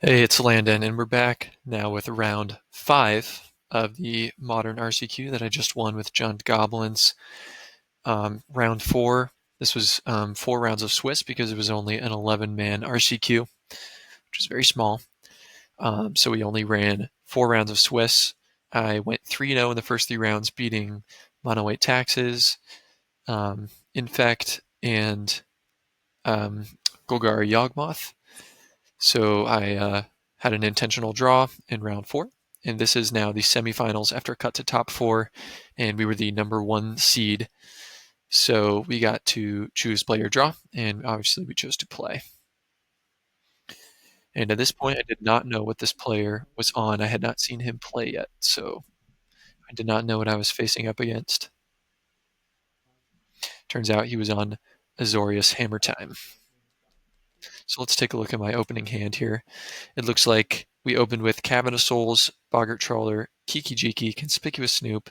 Hey, it's Landon, and we're back now with round 5 of the modern RCQ that I just won with Jund Goblins. Round 4, this was 4 rounds of Swiss because it was only an 11-man RCQ, which is very small. So we only ran 4 rounds of Swiss. I went 3-0 in the first 3 rounds, beating Mono White Taxes, Infect, and Golgari Yawgmoth. So I had an intentional draw in round 4, and this is now the semifinals after a cut to top 4, and we were the number 1 seed. So we got to choose play or draw, and obviously we chose to play. And at this point, I did not know what this player was on. I had not seen him play yet, so I did not know what I was facing up against. Turns out he was on Azorius Hammertime. So let's take a look at my opening hand here. It looks like we opened with Cabin of Souls, Boggart Trawler, Kiki Jiki, Conspicuous Snoop,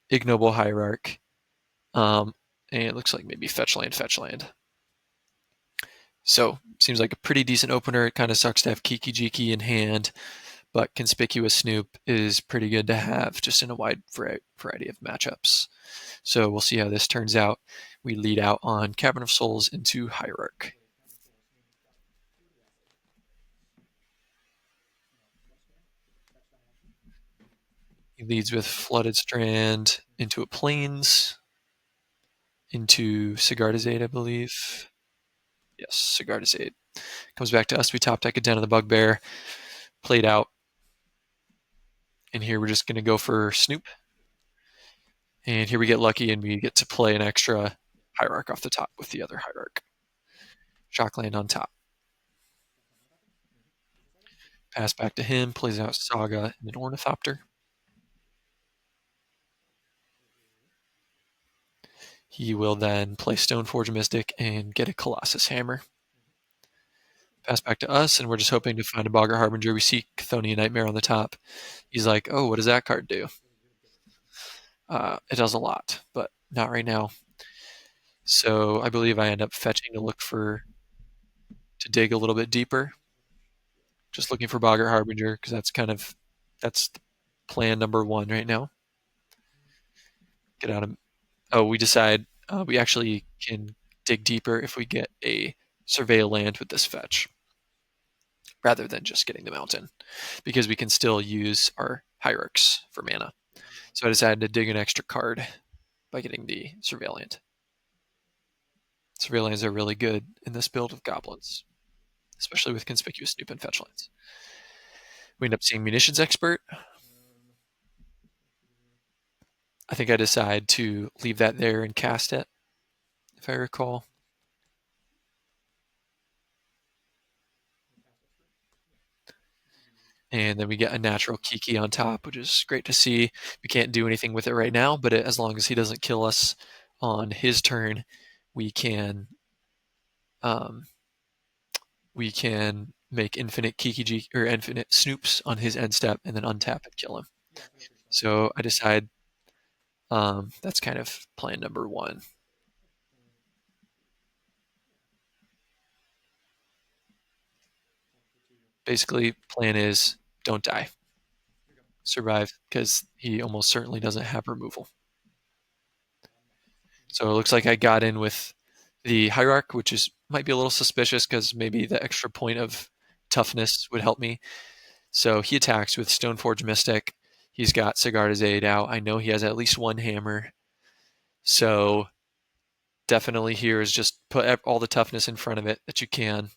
Ignoble Hierarch, and it looks like maybe Fetch Land. So seems like a pretty decent opener. It kind of sucks to have Kiki Jiki in hand, but Conspicuous Snoop is pretty good to have just in a wide variety of matchups. So we'll see how this turns out. We lead out on Cabin of Souls into Hierarch. He leads with Flooded Strand into a Plains, into Sigardizade, I believe. Yes, Sigardizade. Comes back to us. We top deck a Den of the Bugbear. Played out. And here we're just going to go for Snoop. And here we get lucky and we get to play an extra Hierarch off the top with the other Hierarch. Shockland on top. Pass back to him. Plays out Saga and an Ornithopter. He will then play Stoneforge Mystic and get a Colossus Hammer. Pass back to us, and we're just hoping to find a Boggart Harbinger. We see Chthonian Nightmare on the top. He's like, oh, what does that card do? It does a lot, but not right now. So I believe I end up fetching to dig a little bit deeper. Just looking for Boggart Harbinger because that's plan number 1 right now. Get out of. Oh, we decide we actually can dig deeper if we get a Surveil land with this fetch, rather than just getting the mountain, because we can still use our hierarchs for mana. So I decided to dig an extra card by getting the Surveillant. Surveillants are really good in this build of goblins, especially with Conspicuous Snoop and fetch lands. We end up seeing Munitions Expert. I think I decide to leave that there and cast it, if I recall. And then we get a natural Kiki on top, which is great to see. We can't do anything with it right now, but as long as he doesn't kill us on his turn, we can make infinite Kiki or infinite Snoops on his end step and then untap and kill him. So I decide that's kind of plan number 1. Basically, plan is don't die, survive, because he almost certainly doesn't have removal. So it looks like I got in with the Hierarch, which might be a little suspicious because maybe the extra point of toughness would help me. So he attacks with Stoneforge Mystic. He's got Sigardizade out. I know he has at least 1 hammer. So definitely here is just put all the toughness in front of it that you can.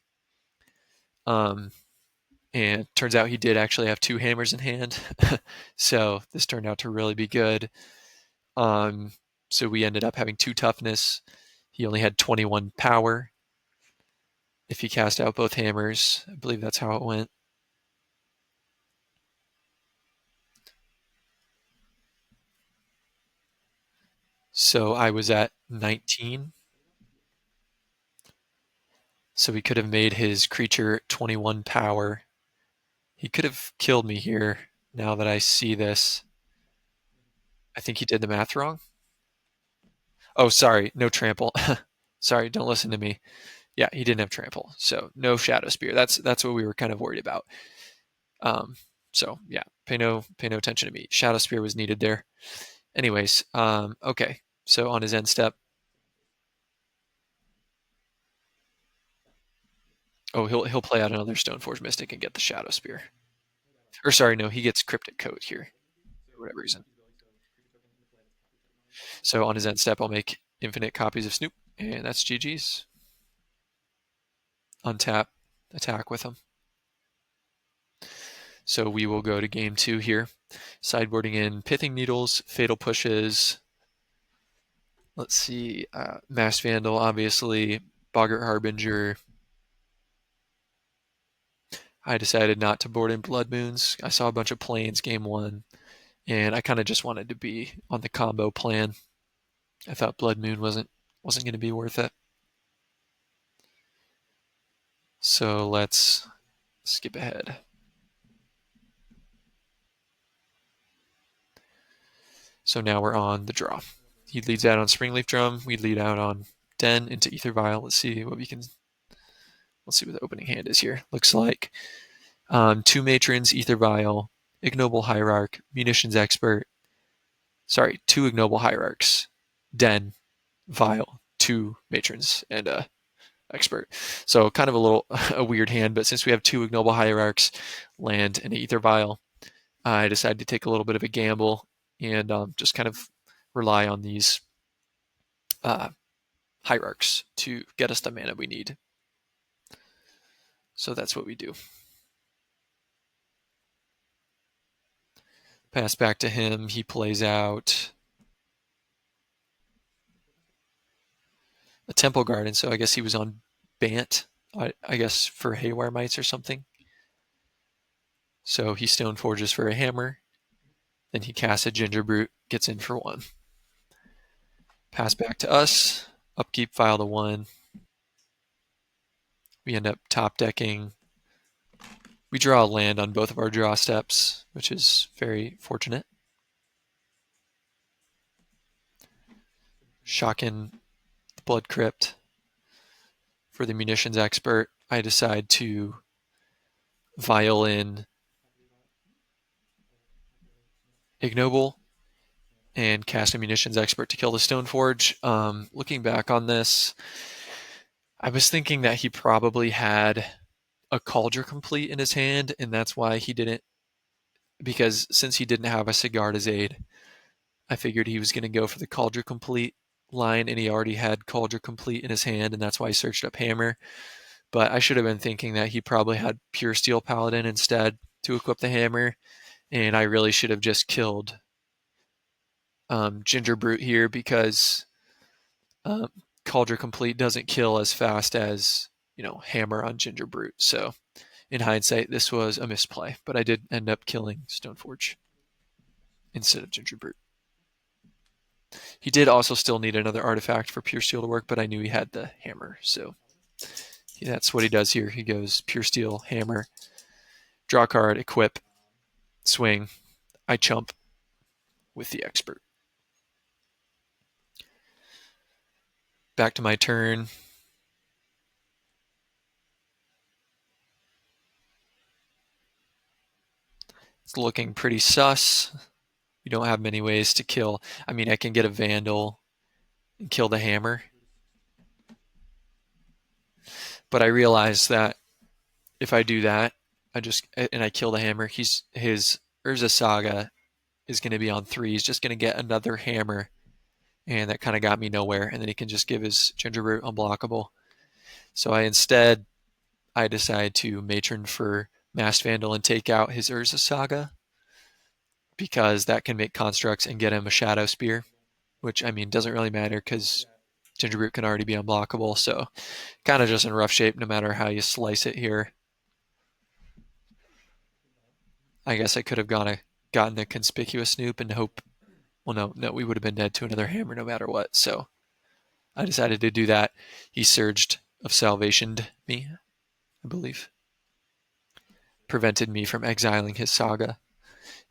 And turns out he did actually have 2 hammers in hand. So this turned out to really be good. So we ended up having 2 toughness. He only had 21 power if he cast out both hammers. I believe that's how it went. So I was at 19. So he could have made his creature 21 power. He could have killed me here now that I see this. I think he did the math wrong. Oh, sorry. No trample. Sorry, don't listen to me. Yeah, he didn't have trample, so no shadow spear. That's what we were kind of worried about. So yeah, pay no attention to me. Shadow spear was needed there. Anyways, okay. So on his end step, oh, he'll play out another Stoneforge Mystic and get the shadow spear. Or sorry, no, he gets Cryptic Coat here for whatever reason. So on his end step, I'll make infinite copies of Snoop, and that's GG's. Untap, attack with him. So we will go to game 2 here. Sideboarding in Pithing Needles, Fatal Pushes. Let's see, Mass Vandal, obviously, Boggart Harbinger. I decided not to board in Blood Moons. I saw a bunch of planes game 1, and I kind of just wanted to be on the combo plan. I thought Blood Moon wasn't going to be worth it. So let's skip ahead. So now we're on the draw. He leads out on Springleaf Drum. We lead out on Den into Ether Vial. Let's see what the opening hand is here. Looks like 2 Matrons, Ether Vial, Ignoble Hierarch, Munitions Expert. Sorry, 2 Ignoble Hierarchs, Den, Vial, 2 Matrons, and Expert. So kind of a weird hand, but since we have 2 Ignoble Hierarchs, land, and Ether Vial, I decided to take a little bit of a gamble and just kind of rely on these Hierarchs to get us the mana we need. So that's what we do. Pass back to him. He plays out a Temple Garden, so I guess he was on Bant, I guess for Haywire Mites or something. So he Stone Forges for a hammer. Then he casts a Ginger Brute, gets in for 1. Pass back to us. Upkeep, file to 1. We end up top decking. We draw a land on both of our draw steps, which is very fortunate. Shocking the Blood Crypt. For the Munitions Expert, I decide to vial in Ignoble and cast a Munitions Expert to kill the Stoneforge. Looking back on this, I was thinking that he probably had a Cauldron Complete in his hand, and that's why he didn't, because since he didn't have a Sigarda's Aid, I figured he was going to go for the Cauldron Complete line, and he already had Cauldron Complete in his hand, and that's why he searched up Hammer. But I should have been thinking that he probably had Pure Steel Paladin instead to equip the Hammer, and I really should have just killed Ginger Brute here because Cauldron Complete doesn't kill as fast as, Hammer on Ginger Brute. So in hindsight, this was a misplay, but I did end up killing Stoneforge instead of Ginger Brute. He did also still need another artifact for Pure Steel to work, but I knew he had the Hammer, so that's what he does here. He goes Pure Steel, Hammer, draw card, equip, swing. I chump with the Expert. Back to my turn. It's looking pretty sus. We don't have many ways to kill. I mean, I can get a Vandal and kill the Hammer. But I realize that if I do that, I kill the Hammer, his Urza Saga is going to be on 3. He's just going to get another Hammer, and that kind of got me nowhere. And then he can just give his Ginger Root unblockable. So I decide to Matron for Masked Vandal and take out his Urza Saga, because that can make constructs and get him a Shadow Spear, which, I mean, doesn't really matter because Ginger Root can already be unblockable. So kind of just in rough shape no matter how you slice it here. I guess I could have gotten a conspicuous Snoop and hope. Well, no, we would have been dead to another Hammer no matter what. So I decided to do that. He Surged of Salvationed me, I believe. Prevented me from exiling his Saga.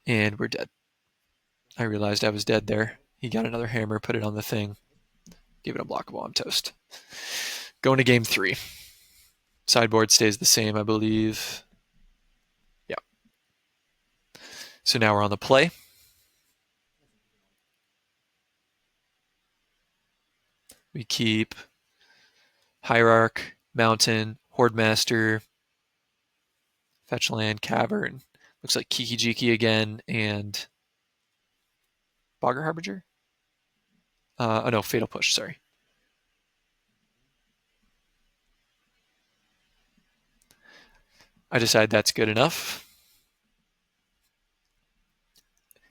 And we're dead. I realized I was dead there. He got another Hammer, put it on the thing. Give it unblockable. I'm toast. Going to game 3. Sideboard stays the same, I believe. Yeah. So now we're on the play. We keep Hierarch, Mountain, Horde Master, Fetch Land, Cavern. Looks like Kiki Jiki again, and Bogger Harbinger? Oh no, Fatal Push, sorry. I decide that's good enough.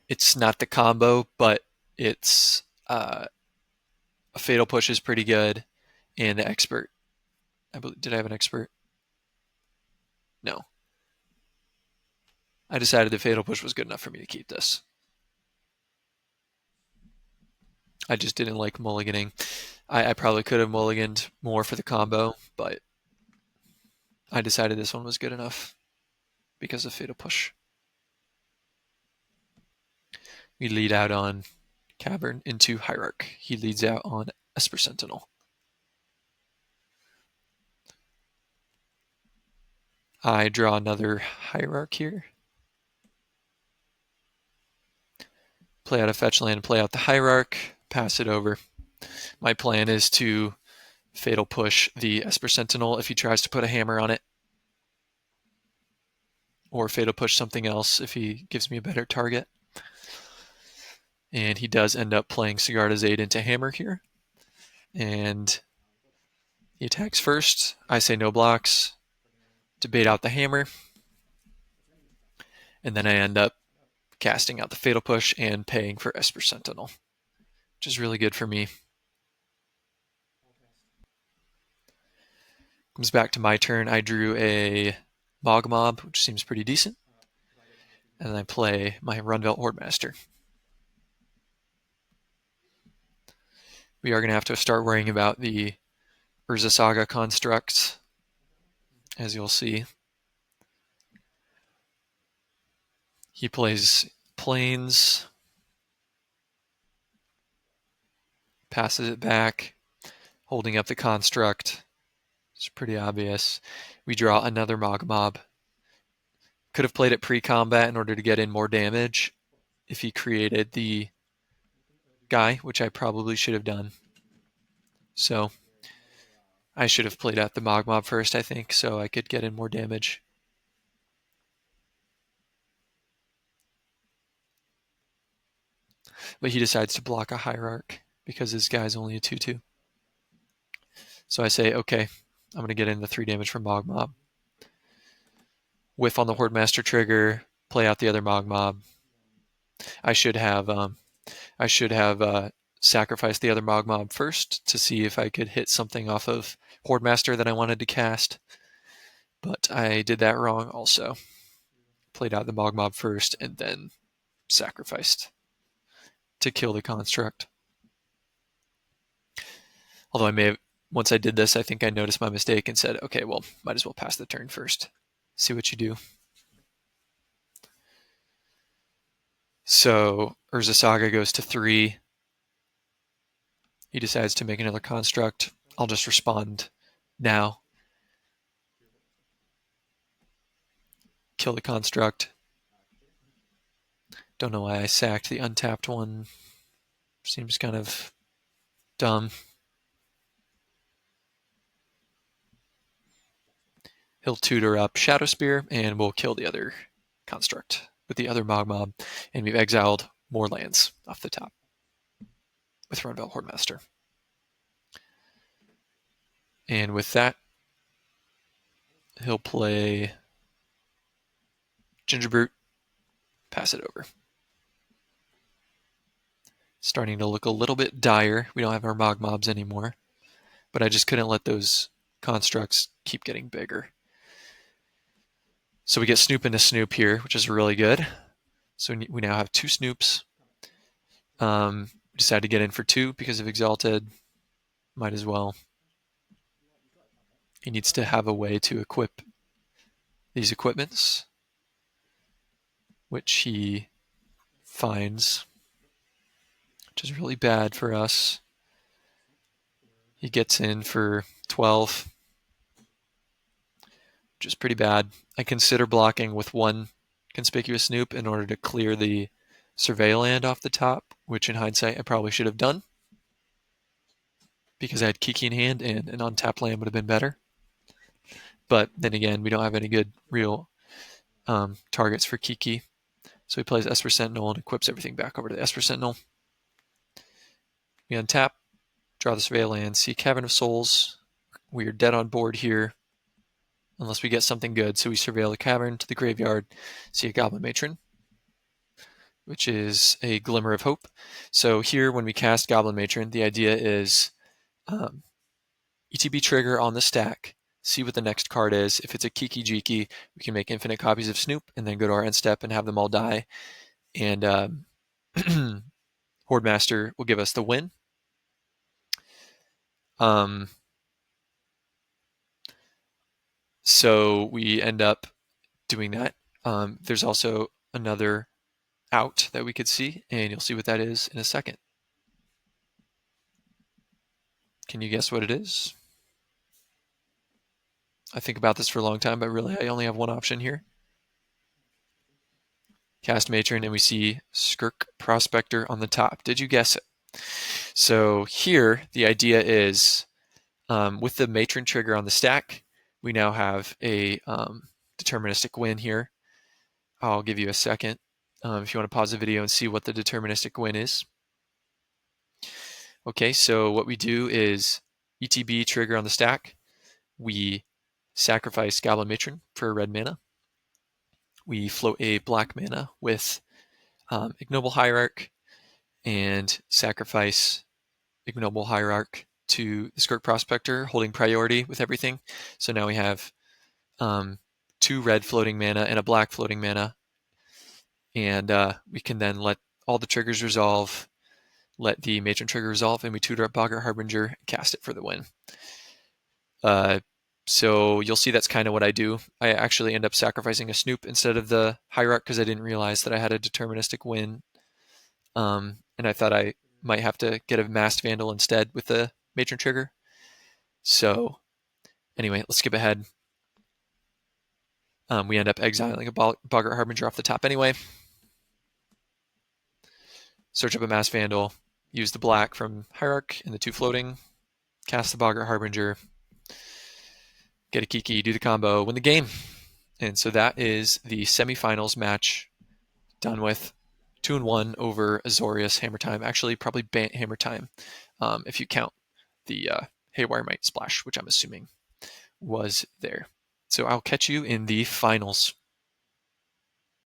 It's not the combo, but it's a Fatal Push is pretty good, and the Expert. Did I have an Expert? No. I decided the Fatal Push was good enough for me to keep this. I just didn't like mulliganing. I probably could have mulliganed more for the combo, but I decided this one was good enough because of Fatal Push. We lead out on Cavern into Hierarch. He leads out on Esper Sentinel. I draw another Hierarch here. Play out a fetch land, play out the Hierarch, pass it over. My plan is to Fatal Push the Esper Sentinel if he tries to put a hammer on it. Or Fatal Push something else if he gives me a better target. And he does end up playing Sigarda's Aid into hammer here. And he attacks first. I say no blocks to bait out the hammer. And then I end up casting out the Fatal Push and paying for Esper Sentinel, which is really good for me. Comes back to my turn. I drew a Mob, which seems pretty decent. And then I play my Runvelt Hordemaster. We are going to have to start worrying about the Urza Saga constructs, as you'll see. He plays Plains, passes it back, holding up the construct. It's pretty obvious. We draw another Mob. Could have played it pre-combat in order to get in more damage if he created the guy, which I probably should have done. So I should have played out the Mob first, I think, so I could get in more damage. But he decides to block a Hierarch because his guy's only a 2/2. So I say, okay, I'm going to get in the 3 damage from Mob. Whiff on the Hordemaster trigger, play out the other Mob. I should have sacrificed the other Mob first to see if I could hit something off of Hordemaster that I wanted to cast. But I did that wrong also. Played out the Mob first and then sacrificed to kill the construct. Although I may have, once I did this, I think I noticed my mistake and said, okay, well, might as well pass the turn first. See what you do. So Urza Saga goes to 3. He decides to make another construct. I'll just respond now. Kill the construct. Don't know why I sacked the untapped one. Seems kind of dumb. He'll tutor up Shadow Spear, and we'll kill the other construct with the other Mob, and we've exiled more lands off the top with Runvelt Hordemaster. And with that, he'll play Gingerbrute, pass it over. Starting to look a little bit dire. We don't have our Mobs anymore, but I just couldn't let those constructs keep getting bigger. So we get Snoop into Snoop here, which is really good. So we now have 2 Snoops. We decided to get in for 2 because of Exalted. Might as well. He needs to have a way to equip these equipments, which he finds, which is really bad for us. He gets in for 12. which is pretty bad. I consider blocking with one conspicuous snoop in order to clear the survey land off the top, which in hindsight I probably should have done because I had Kiki in hand and an untapped land would have been better. But then again, we don't have any good real targets for Kiki. So he plays Esper Sentinel and equips everything back over to the Esper Sentinel. We untap, draw the survey land, see Cavern of Souls. We are dead on board here unless we get something good. So we surveil the cavern to the graveyard, see a Goblin Matron, which is a glimmer of hope. So here, when we cast Goblin Matron, the idea is ETB trigger on the stack, see what the next card is. If it's a Kiki Jiki, we can make infinite copies of Snoop and then go to our end step and have them all die. And Horde Master will give us the win. So we end up doing that. There's also another out that we could see, and you'll see what that is in a second. Can you guess what it is? I think about this for a long time, but really I only have one option here. Cast Matron, and we see Skirk Prospector on the top. Did you guess it? So here, the idea is with the Matron trigger on the stack, we now have a deterministic win here. I'll give you a second if you want to pause the video and see what the deterministic win is. Okay, so what we do is ETB trigger on the stack. We sacrifice Goblin Matron for a red mana. We float a black mana with Ignoble Hierarch and sacrifice Ignoble Hierarch to the Skirk Prospector, holding priority with everything. So now we have 2 red floating mana and a black floating mana. And we can then let all the triggers resolve, let the Matron trigger resolve, and we tutor up Boggart Harbinger and cast it for the win. So you'll see that's kind of what I do. I actually end up sacrificing a Snoop instead of the Hierarch because I didn't realize that I had a deterministic win. And I thought I might have to get a Masked Vandal instead with the Matron trigger. So anyway, let's skip ahead. We end up exiling a Boggart Harbinger off the top anyway. Search up a Masked Vandal, use the black from Hierarch and the 2 floating, cast the Boggart Harbinger, get a Kiki, do the combo, win the game. And so that is the semifinals match done with 2-1 over Azorius Hammertime. Actually, probably Bant Hammertime if you count the Haywire Might Splash, which I'm assuming was there. So I'll catch you in the finals.